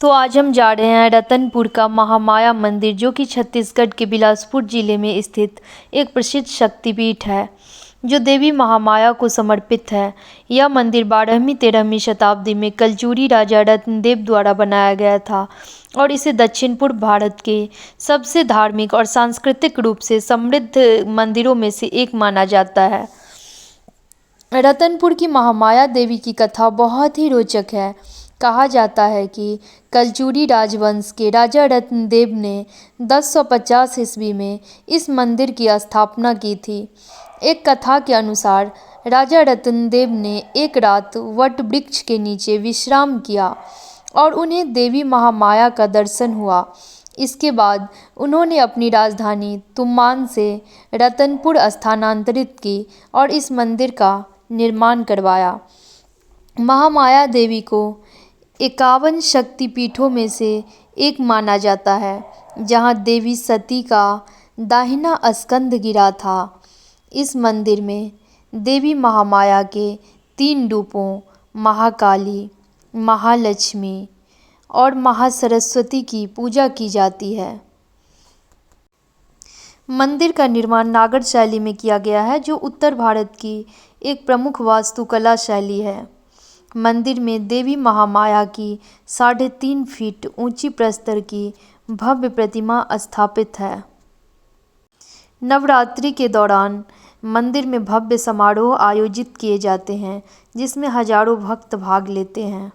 तो आज हम जा रहे हैं रतनपुर का महामाया मंदिर, जो कि छत्तीसगढ़ के बिलासपुर जिले में स्थित एक प्रसिद्ध शक्तिपीठ है जो देवी महामाया को समर्पित है। यह मंदिर 12वीं-13वीं शताब्दी में कलचुरी राजा रत्नदेव द्वारा बनाया गया था और इसे दक्षिण पूर्व भारत के सबसे धार्मिक और सांस्कृतिक रूप से समृद्ध मंदिरों में से एक माना जाता है। रतनपुर की महामाया देवी की कथा बहुत ही रोचक है। कहा जाता है कि कलचुरी राजवंश के राजा रत्नदेव ने 1050 ईस्वी में इस मंदिर की स्थापना की थी। एक कथा के अनुसार राजा रत्नदेव ने एक रात वट वृक्ष के नीचे विश्राम किया और उन्हें देवी महामाया का दर्शन हुआ। इसके बाद उन्होंने अपनी राजधानी तुमान से रतनपुर स्थानांतरित की और इस मंदिर का निर्माण करवाया। महामाया देवी को 51 शक्तिपीठों में से एक माना जाता है, जहां देवी सती का दाहिना स्कंद गिरा था। इस मंदिर में देवी महामाया के 3 रूपों महाकाली, महालक्ष्मी और महासरस्वती की पूजा की जाती है। मंदिर का निर्माण नागर शैली में किया गया है, जो उत्तर भारत की एक प्रमुख वास्तुकला शैली है। मंदिर में देवी महामाया की 3.5 फीट ऊंची प्रस्तर की भव्य प्रतिमा स्थापित है। नवरात्रि के दौरान मंदिर में भव्य समारोह आयोजित किए जाते हैं, जिसमें हजारों भक्त भाग लेते हैं।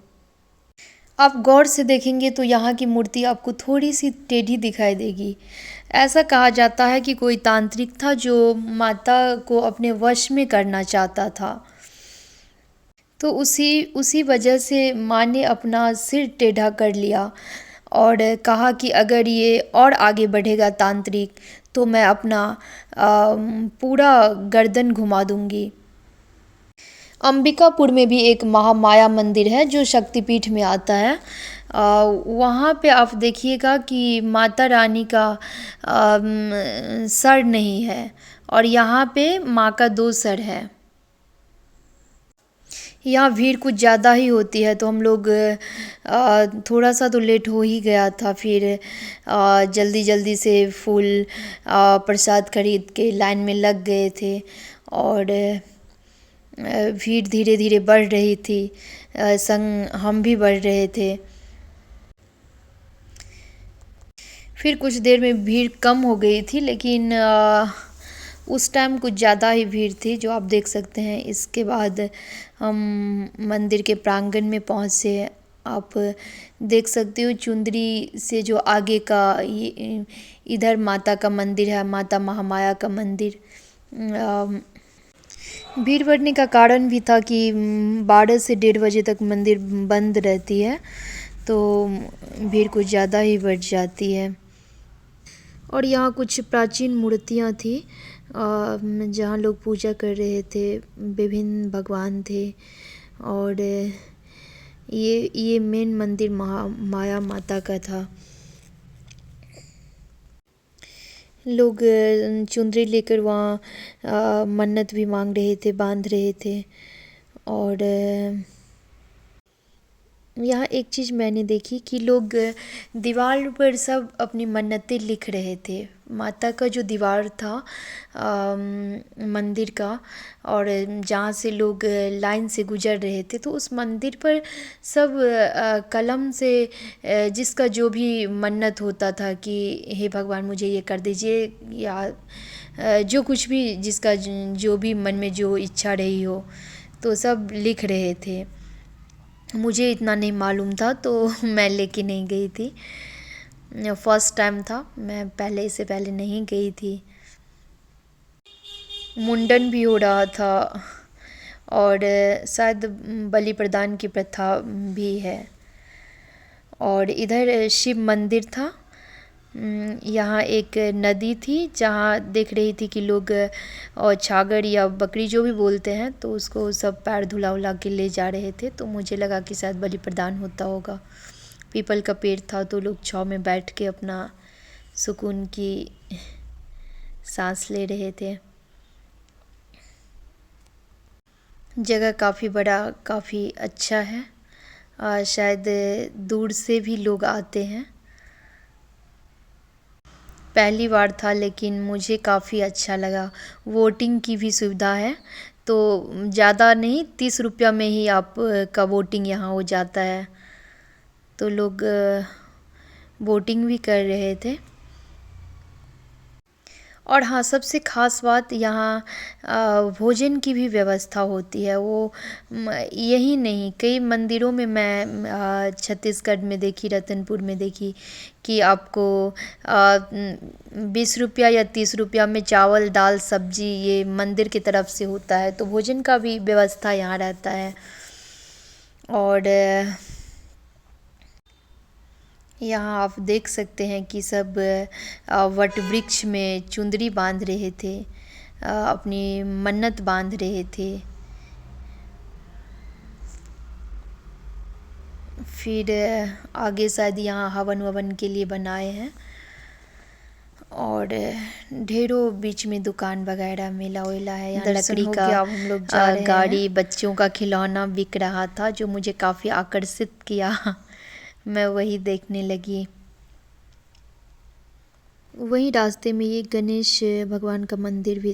आप गौर से देखेंगे तो यहाँ की मूर्ति आपको थोड़ी सी टेढ़ी दिखाई देगी। ऐसा कहा जाता है कि कोई तांत्रिक था जो माता को अपने वश में करना चाहता था, तो उसी वजह से माँ ने अपना सिर टेढ़ा कर लिया और कहा कि अगर ये और आगे बढ़ेगा तांत्रिक, तो मैं अपना पूरा गर्दन घुमा दूंगी। अंबिकापुर में भी एक महामाया मंदिर है जो शक्तिपीठ में आता है। वहाँ पे आप देखिएगा कि माता रानी का सर नहीं है और यहाँ पे माँ का 2 सर है। यहाँ भीड़ कुछ ज़्यादा ही होती है, तो हम लोग थोड़ा सा तो लेट हो ही गया था। फिर जल्दी जल्दी से फूल प्रसाद खरीद के लाइन में लग गए थे और भीड़ धीरे धीरे बढ़ रही थी, संग हम भी बढ़ रहे थे। फिर कुछ देर में भीड़ कम हो गई थी, लेकिन उस टाइम कुछ ज़्यादा ही भीड़ थी, जो आप देख सकते हैं। इसके बाद हम मंदिर के प्रांगण में पहुँचे। आप देख सकते हो चुंदरी से जो आगे का इधर माता का मंदिर है, माता महामाया का मंदिर। भीड़ बढ़ने का कारण भी था कि 12 से 1:30 बजे तक मंदिर बंद रहती है, तो भीड़ कुछ ज़्यादा ही बढ़ जाती है। और यहाँ कुछ प्राचीन मूर्तियाँ थी जहाँ लोग पूजा कर रहे थे, विभिन्न भगवान थे। और ये मेन मंदिर माया माता का था। लोग चुंदरी लेकर वहाँ मन्नत भी मांग रहे थे, बांध रहे थे। और यहाँ एक चीज़ मैंने देखी कि लोग दीवार पर सब अपनी मन्नतें लिख रहे थे। माता का जो दीवार था मंदिर का, और जहाँ से लोग लाइन से गुजर रहे थे, तो उस मंदिर पर सब कलम से जिसका जो भी मन्नत होता था कि हे भगवान मुझे ये कर दीजिए, या जो कुछ भी जिसका जो भी मन में जो इच्छा रही हो, तो सब लिख रहे थे। मुझे इतना नहीं मालूम था, तो मैं लेके नहीं गई थी। फर्स्ट टाइम था, मैं इससे पहले नहीं गई थी। मुंडन भी हो रहा था और शायद बलि प्रदान की प्रथा भी है। और इधर शिव मंदिर था। यहाँ एक नदी थी जहाँ देख रही थी कि लोग और छागर या बकरी जो भी बोलते हैं, तो उसको सब पैर धुला उला के ले जा रहे थे। तो मुझे लगा कि शायद बलि प्रदान होता होगा। पीपल का पेड़ था, तो लोग छाँव में बैठ के अपना सुकून की सांस ले रहे थे। जगह काफ़ी बड़ा, काफ़ी अच्छा है शायद दूर से भी लोग आते हैं। पहली बार था लेकिन मुझे काफ़ी अच्छा लगा। वोटिंग की भी सुविधा है, तो ज़्यादा नहीं, 30 रुपया में ही आप का वोटिंग यहाँ हो जाता है। तो लोग वोटिंग भी कर रहे थे। और हाँ, सबसे ख़ास बात यहाँ भोजन की भी व्यवस्था होती है। वो यही नहीं, कई मंदिरों में मैं छत्तीसगढ़ में देखी, रतनपुर में देखी कि आपको 20 रुपया या 30 रुपया में चावल दाल सब्जी ये मंदिर की तरफ से होता है। तो भोजन का भी व्यवस्था यहाँ रहता है। और यहाँ आप देख सकते हैं कि सब वट वृक्ष में चुंदरी बांध रहे थे, अपनी मन्नत बांध रहे थे। फिर आगे शायद यहाँ हवन ववन के लिए बनाए हैं। और ढेरों बीच में दुकान वगैरह मेला वेला है। यहाँ लकड़ी का अब हम लोग जा रहे गाड़ी, बच्चों का खिलौना बिक रहा था जो मुझे काफ़ी आकर्षित किया। मैं वही देखने लगी। वही रास्ते में ये गणेश भगवान का मंदिर भी